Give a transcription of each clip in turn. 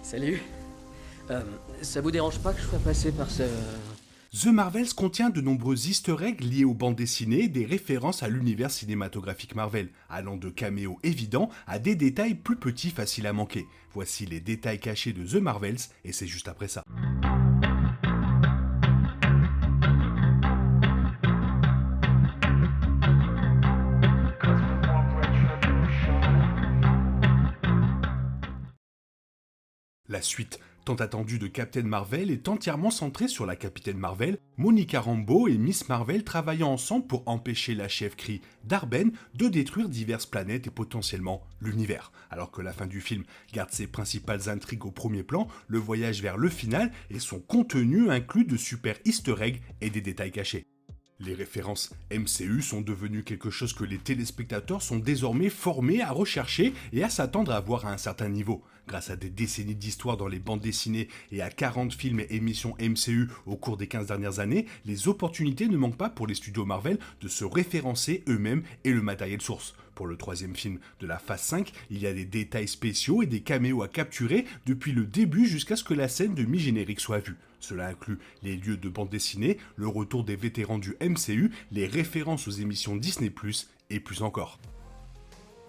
Salut. Ça vous dérange pas que je sois passé par ce... The Marvels contient de nombreux easter eggs liés aux bandes dessinées et des références à l'univers cinématographique Marvel, allant de caméos évidents à des détails plus petits faciles à manquer. Voici les détails cachés de The Marvels, et c'est juste après ça. La suite, tant attendue de Captain Marvel, est entièrement centrée sur la Capitaine Marvel, Monica Rambeau et Miss Marvel travaillant ensemble pour empêcher la chef-cri Dar-Benn de détruire diverses planètes et potentiellement l'univers. Alors que la fin du film garde ses principales intrigues au premier plan, le voyage vers le final et son contenu inclut de super easter eggs et des détails cachés. Les références MCU sont devenues quelque chose que les téléspectateurs sont désormais formés à rechercher et à s'attendre à voir à un certain niveau. Grâce à des décennies d'histoire dans les bandes dessinées et à 40 films et émissions MCU au cours des 15 dernières années, les opportunités ne manquent pas pour les studios Marvel de se référencer eux-mêmes et le matériel source. Pour le troisième film de la phase 5, il y a des détails spéciaux et des caméos à capturer depuis le début jusqu'à ce que la scène de mi-générique soit vue. Cela inclut les lieux de bande dessinée, le retour des vétérans du MCU, les références aux émissions Disney+, et plus encore.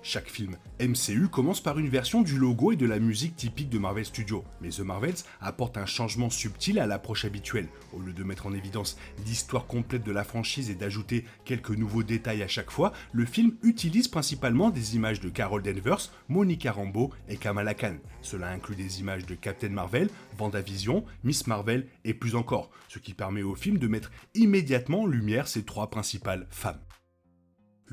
Chaque film MCU commence par une version du logo et de la musique typique de Marvel Studios, mais The Marvels apporte un changement subtil à l'approche habituelle. Au lieu de mettre en évidence l'histoire complète de la franchise et d'ajouter quelques nouveaux détails à chaque fois, le film utilise principalement des images de Carol Danvers, Monica Rambeau et Kamala Khan. Cela inclut des images de Captain Marvel, WandaVision, Miss Marvel et plus encore, ce qui permet au film de mettre immédiatement en lumière ses trois principales femmes.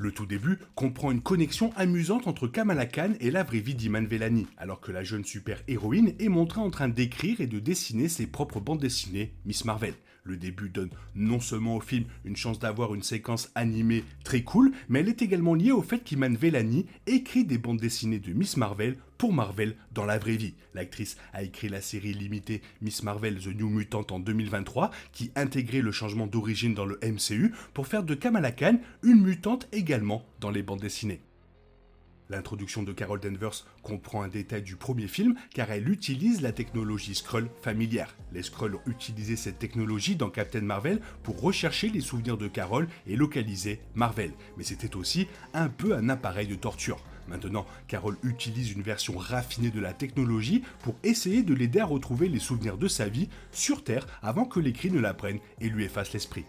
Le tout début comprend une connexion amusante entre Kamala Khan et la vraie vie d'Iman Vellani, alors que la jeune super-héroïne est montrée en train d'écrire et de dessiner ses propres bandes dessinées Miss Marvel. Le début donne non seulement au film une chance d'avoir une séquence animée très cool, mais elle est également liée au fait qu'Iman Vellani écrit des bandes dessinées de Miss Marvel pour Marvel dans la vraie vie. L'actrice a écrit la série limitée Miss Marvel The New Mutant en 2023, qui intégrait le changement d'origine dans le MCU pour faire de Kamala Khan une mutante également dans les bandes dessinées. L'introduction de Carol Danvers comprend un détail du premier film car elle utilise la technologie Skrull familière. Les Skrulls ont utilisé cette technologie dans Captain Marvel pour rechercher les souvenirs de Carol et localiser Marvel. Mais c'était aussi un peu un appareil de torture. Maintenant, Carol utilise une version raffinée de la technologie pour essayer de l'aider à retrouver les souvenirs de sa vie sur Terre avant que les cris ne la prennent et lui effacent l'esprit.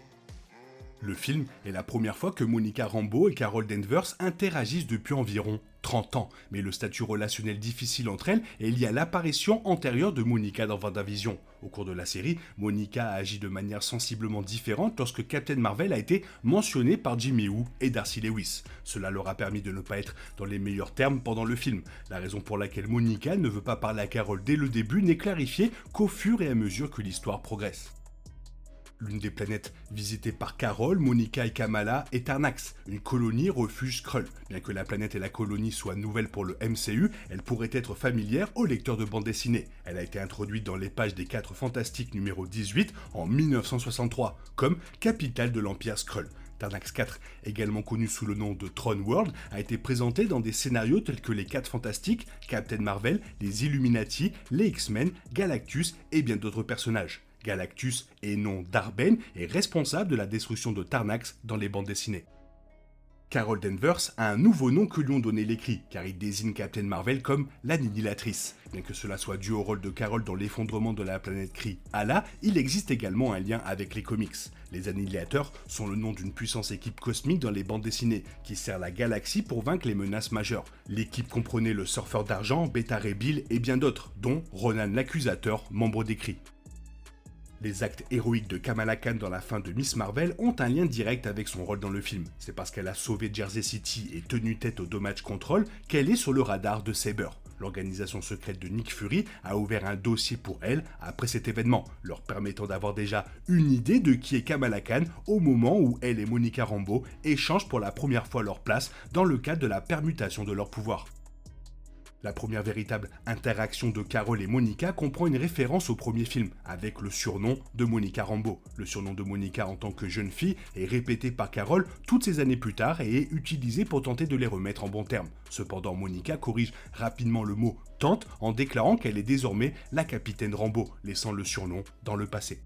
Le film est la première fois que Monica Rambeau et Carol Danvers interagissent depuis environ 30 ans, mais le statut relationnel difficile entre elles est lié à l'apparition antérieure de Monica dans WandaVision. Au cours de la série, Monica a agi de manière sensiblement différente lorsque Captain Marvel a été mentionné par Jimmy Woo et Darcy Lewis. Cela leur a permis de ne pas être dans les meilleurs termes pendant le film. La raison pour laquelle Monica ne veut pas parler à Carol dès le début n'est clarifiée qu'au fur et à mesure que l'histoire progresse. L'une des planètes visitées par Carol, Monica et Kamala est Tarnax, une colonie refuge Skrull. Bien que la planète et la colonie soient nouvelles pour le MCU, elle pourrait être familière aux lecteurs de bande dessinée. Elle a été introduite dans les pages des 4 Fantastiques numéro 18 en 1963, comme capitale de l'Empire Skrull. Tarnax 4, également connu sous le nom de Throne World, a été présenté dans des scénarios tels que les 4 Fantastiques, Captain Marvel, les Illuminati, les X-Men, Galactus et bien d'autres personnages. Galactus, et non Dar-Benn, est responsable de la destruction de Tarnax dans les bandes dessinées. Carol Danvers a un nouveau nom que lui ont donné les Kree, car il désigne Captain Marvel comme l'annihilatrice. Bien que cela soit dû au rôle de Carol dans l'effondrement de la planète Kree Ala, il existe également un lien avec les comics. Les Annihilateurs sont le nom d'une puissance équipe cosmique dans les bandes dessinées, qui sert la galaxie pour vaincre les menaces majeures. L'équipe comprenait le Surfeur d'Argent, Beta Ray Bill et bien d'autres, dont Ronan l'Accusateur, membre des Kree. Les actes héroïques de Kamala Khan dans la fin de Miss Marvel ont un lien direct avec son rôle dans le film. C'est parce qu'elle a sauvé Jersey City et tenu tête au Damage Control qu'elle est sur le radar de Saber. L'organisation secrète de Nick Fury a ouvert un dossier pour elle après cet événement, leur permettant d'avoir déjà une idée de qui est Kamala Khan au moment où elle et Monica Rambeau échangent pour la première fois leur place dans le cadre de la permutation de leurs pouvoirs. La première véritable interaction de Carol et Monica comprend une référence au premier film, avec le surnom de Monica Rambeau. Le surnom de Monica en tant que jeune fille est répété par Carol toutes ces années plus tard et est utilisé pour tenter de les remettre en bons termes. Cependant, Monica corrige rapidement le mot « tante » en déclarant qu'elle est désormais la capitaine Rambeau, laissant le surnom dans le passé.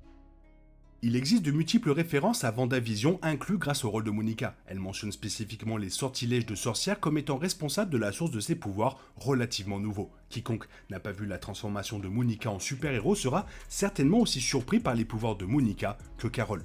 Il existe de multiples références à WandaVision inclus grâce au rôle de Monica. Elle mentionne spécifiquement les sortilèges de sorcière comme étant responsables de la source de ses pouvoirs relativement nouveaux. Quiconque n'a pas vu la transformation de Monica en super-héros sera certainement aussi surpris par les pouvoirs de Monica que Carol.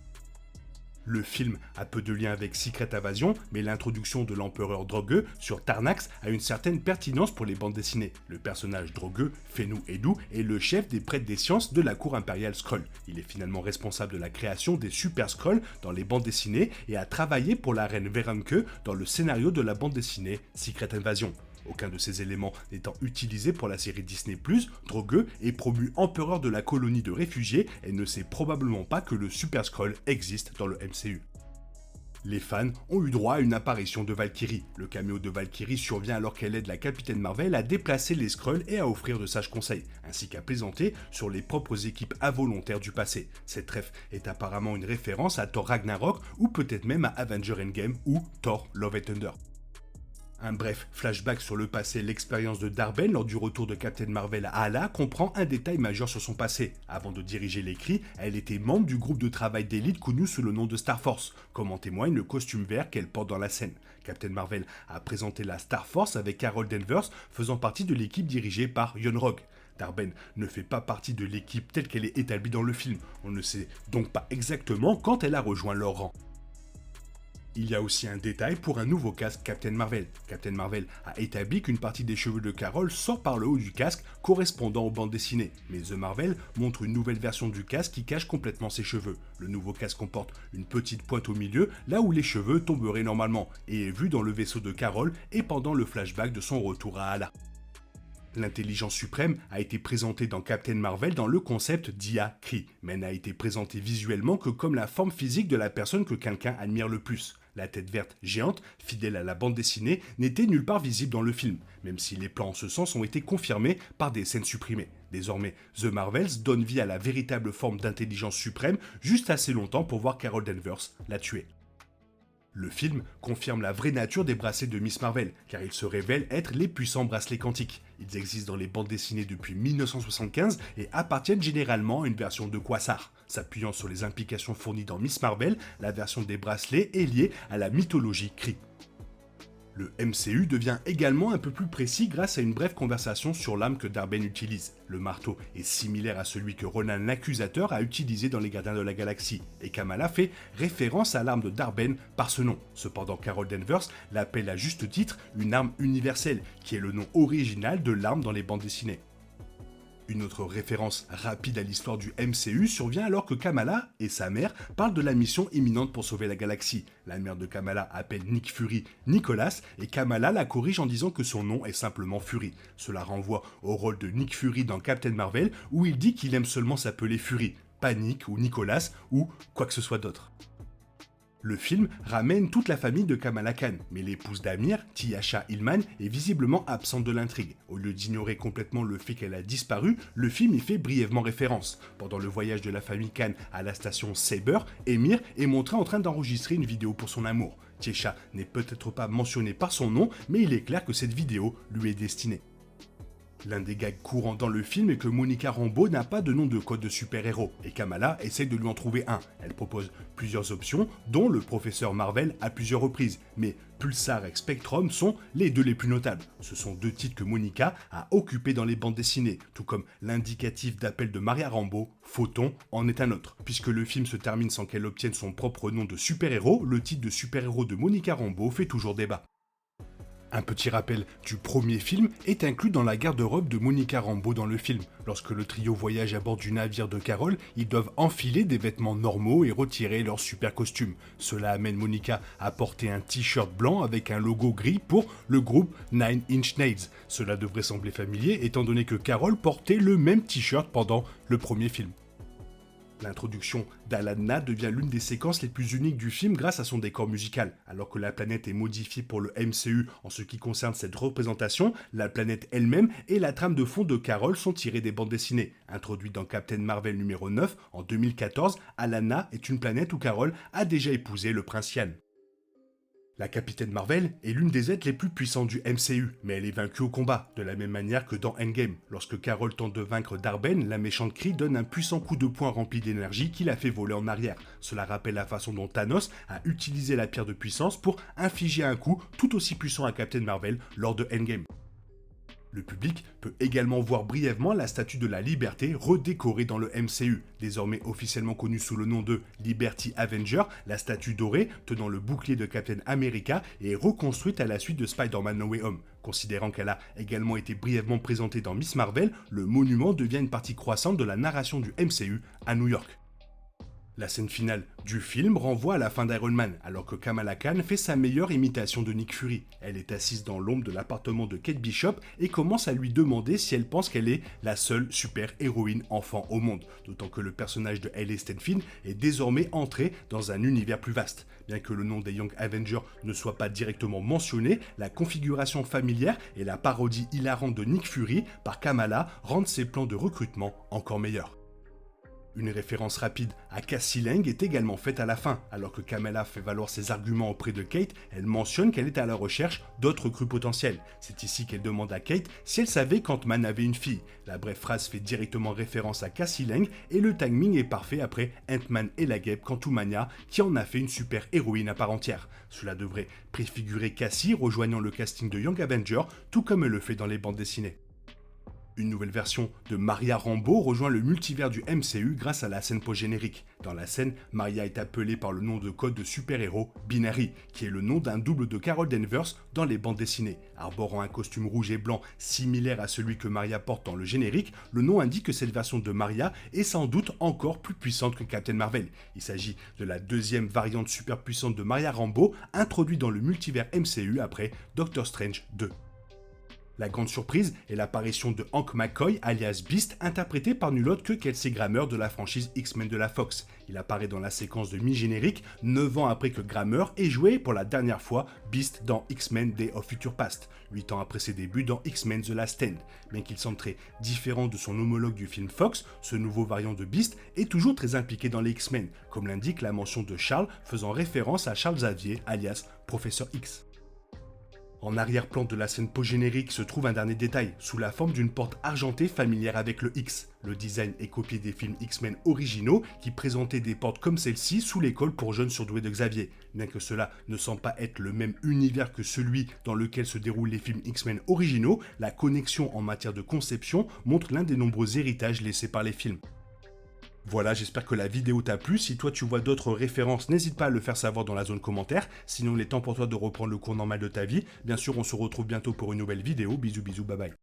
Le film a peu de lien avec Secret Invasion, mais l'introduction de l'empereur Drogueux sur Tarnax a une certaine pertinence pour les bandes dessinées. Le personnage Drogueux, Fenu Edu, est le chef des prêtres des sciences de la cour impériale Skrull. Il est finalement responsable de la création des Super Skrulls dans les bandes dessinées et a travaillé pour la reine Veranke dans le scénario de la bande dessinée Secret Invasion. Aucun de ces éléments n'étant utilisé pour la série Disney+, Drogueux est promu empereur de la colonie de réfugiés et ne sait probablement pas que le Super Skrull existe dans le MCU. Les fans ont eu droit à une apparition de Valkyrie. Le caméo de Valkyrie survient alors qu'elle aide la capitaine Marvel à déplacer les Skrulls et à offrir de sages conseils, ainsi qu'à plaisanter sur les propres équipes involontaires du passé. Cette ref est apparemment une référence à Thor Ragnarok ou peut-être même à Avenger Endgame ou Thor Love and Thunder. Un bref flashback sur le passé et l'expérience de Dar-Benn lors du retour de Captain Marvel à Hala comprend un détail majeur sur son passé. Avant de diriger les Kree, elle était membre du groupe de travail d'élite connu sous le nom de Star Force, comme en témoigne le costume vert qu'elle porte dans la scène. Captain Marvel a présenté la Star Force avec Carol Danvers, faisant partie de l'équipe dirigée par Yon-Rogg. Dar-Benn ne fait pas partie de l'équipe telle qu'elle est établie dans le film. On ne sait donc pas exactement quand elle a rejoint leur rang. Il y a aussi un détail pour un nouveau casque Captain Marvel. Captain Marvel a établi qu'une partie des cheveux de Carol sort par le haut du casque correspondant aux bandes dessinées. Mais The Marvel montre une nouvelle version du casque qui cache complètement ses cheveux. Le nouveau casque comporte une petite pointe au milieu, là où les cheveux tomberaient normalement, et est vu dans le vaisseau de Carol et pendant le flashback de son retour à Hala. L'intelligence suprême a été présentée dans Captain Marvel dans le concept d'IA-Kree, mais n'a été présentée visuellement que comme la forme physique de la personne que quelqu'un admire le plus. La tête verte géante, fidèle à la bande dessinée, n'était nulle part visible dans le film, même si les plans en ce sens ont été confirmés par des scènes supprimées. Désormais, The Marvels donne vie à la véritable forme d'intelligence suprême juste assez longtemps pour voir Carol Danvers la tuer. Le film confirme la vraie nature des bracelets de Miss Marvel, car ils se révèlent être les puissants bracelets quantiques. Ils existent dans les bandes dessinées depuis 1975 et appartiennent généralement à une version de Quasar. S'appuyant sur les implications fournies dans Miss Marvel, la version des bracelets est liée à la mythologie Kree. Le MCU devient également un peu plus précis grâce à une brève conversation sur l'arme que Dar-Benn utilise. Le marteau est similaire à celui que Ronan l'Accusateur a utilisé dans Les Gardiens de la Galaxie, et Kamala fait référence à l'arme de Dar-Benn par ce nom. Cependant, Carol Danvers l'appelle à juste titre une arme universelle, qui est le nom original de l'arme dans les bandes dessinées. Une autre référence rapide à l'histoire du MCU survient alors que Kamala et sa mère parlent de la mission imminente pour sauver la galaxie. La mère de Kamala appelle Nick Fury Nicholas et Kamala la corrige en disant que son nom est simplement Fury. Cela renvoie au rôle de Nick Fury dans Captain Marvel où il dit qu'il aime seulement s'appeler Fury, pas Nick ou Nicholas ou quoi que ce soit d'autre. Le film ramène toute la famille de Kamala Khan, mais l'épouse d'Amir, Tiyasha Hillman, est visiblement absente de l'intrigue. Au lieu d'ignorer complètement le fait qu'elle a disparu, le film y fait brièvement référence. Pendant le voyage de la famille Khan à la station Saber, Emir est montré en train d'enregistrer une vidéo pour son amour. Tiyasha n'est peut-être pas mentionné par son nom, mais il est clair que cette vidéo lui est destinée. L'un des gags courants dans le film est que Monica Rambeau n'a pas de nom de code de super-héros, et Kamala essaie de lui en trouver un. Elle propose plusieurs options, dont le professeur Marvel à plusieurs reprises, mais Pulsar et Spectrum sont les deux les plus notables. Ce sont deux titres que Monica a occupés dans les bandes dessinées, tout comme l'indicatif d'appel de Maria Rambeau, Photon, en est un autre. Puisque le film se termine sans qu'elle obtienne son propre nom de super-héros, le titre de super-héros de Monica Rambeau fait toujours débat. Un petit rappel du premier film est inclus dans la garde-robe de Monica Rambeau dans le film. Lorsque le trio voyage à bord du navire de Carol, ils doivent enfiler des vêtements normaux et retirer leur super costume. Cela amène Monica à porter un t-shirt blanc avec un logo gris pour le groupe Nine Inch Nails. Cela devrait sembler familier étant donné que Carol portait le même t-shirt pendant le premier film. L'introduction d'Alanna devient l'une des séquences les plus uniques du film grâce à son décor musical. Alors que la planète est modifiée pour le MCU en ce qui concerne cette représentation, la planète elle-même et la trame de fond de Carol sont tirées des bandes dessinées. Introduite dans Captain Marvel numéro 9 en 2014, Alanna est une planète où Carol a déjà épousé le prince Ian. La Capitaine Marvel est l'une des êtres les plus puissantes du MCU, mais elle est vaincue au combat, de la même manière que dans Endgame. Lorsque Carol tente de vaincre Darben, la méchante Kree donne un puissant coup de poing rempli d'énergie qui la fait voler en arrière. Cela rappelle la façon dont Thanos a utilisé la pierre de puissance pour infliger un coup tout aussi puissant à Captain Marvel lors de Endgame. Le public peut également voir brièvement la statue de la Liberté redécorée dans le MCU. Désormais officiellement connue sous le nom de Liberty Avenger, la statue dorée tenant le bouclier de Captain America est reconstruite à la suite de Spider-Man No Way Home. Considérant qu'elle a également été brièvement présentée dans Miss Marvel, le monument devient une partie croissante de la narration du MCU à New York. La scène finale du film renvoie à la fin d'Iron Man, alors que Kamala Khan fait sa meilleure imitation de Nick Fury. Elle est assise dans l'ombre de l'appartement de Kate Bishop et commence à lui demander si elle pense qu'elle est la seule super-héroïne enfant au monde, d'autant que le personnage de Hailey Steinfeld est désormais entré dans un univers plus vaste. Bien que le nom des Young Avengers ne soit pas directement mentionné, la configuration familière et la parodie hilarante de Nick Fury par Kamala rendent ses plans de recrutement encore meilleurs. Une référence rapide à Cassie Lang est également faite à la fin. Alors que Kamala fait valoir ses arguments auprès de Kate, elle mentionne qu'elle est à la recherche d'autres crues potentielles. C'est ici qu'elle demande à Kate si elle savait qu'Ant-Man avait une fille. La brève phrase fait directement référence à Cassie Lang et le timing est parfait après Ant-Man et la guêpe Quantumania qui en a fait une super héroïne à part entière. Cela devrait préfigurer Cassie rejoignant le casting de Young Avengers, tout comme elle le fait dans les bandes dessinées. Une nouvelle version de Maria Rambeau rejoint le multivers du MCU grâce à la scène post-générique. Dans la scène, Maria est appelée par le nom de code de super-héros Binary, qui est le nom d'un double de Carol Danvers dans les bandes dessinées. Arborant un costume rouge et blanc similaire à celui que Maria porte dans le générique, le nom indique que cette version de Maria est sans doute encore plus puissante que Captain Marvel. Il s'agit de la deuxième variante super puissante de Maria Rambeau, introduite dans le multivers MCU après Doctor Strange 2. La grande surprise est l'apparition de Hank McCoy, alias Beast, interprété par nul autre que Kelsey Grammer de la franchise X-Men de la Fox. Il apparaît dans la séquence de mi-générique, 9 ans après que Grammer ait joué pour la dernière fois Beast dans X-Men Day of Future Past, 8 ans après ses débuts dans X-Men The Last Stand. Bien qu'il semble très différent de son homologue du film Fox, ce nouveau variant de Beast est toujours très impliqué dans les X-Men, comme l'indique la mention de Charles faisant référence à Charles Xavier, alias Professeur X. En arrière-plan de la scène post-générique se trouve un dernier détail, sous la forme d'une porte argentée familière avec le X. Le design est copié des films X-Men originaux qui présentaient des portes comme celle-ci sous l'école pour jeunes surdoués de Xavier. Bien que cela ne semble pas être le même univers que celui dans lequel se déroulent les films X-Men originaux, la connexion en matière de conception montre l'un des nombreux héritages laissés par les films. Voilà, j'espère que la vidéo t'a plu. Si toi tu vois d'autres références, n'hésite pas à le faire savoir dans la zone commentaire. Sinon, il est temps pour toi de reprendre le cours normal de ta vie. Bien sûr, on se retrouve bientôt pour une nouvelle vidéo. Bisous, bisous, bye bye.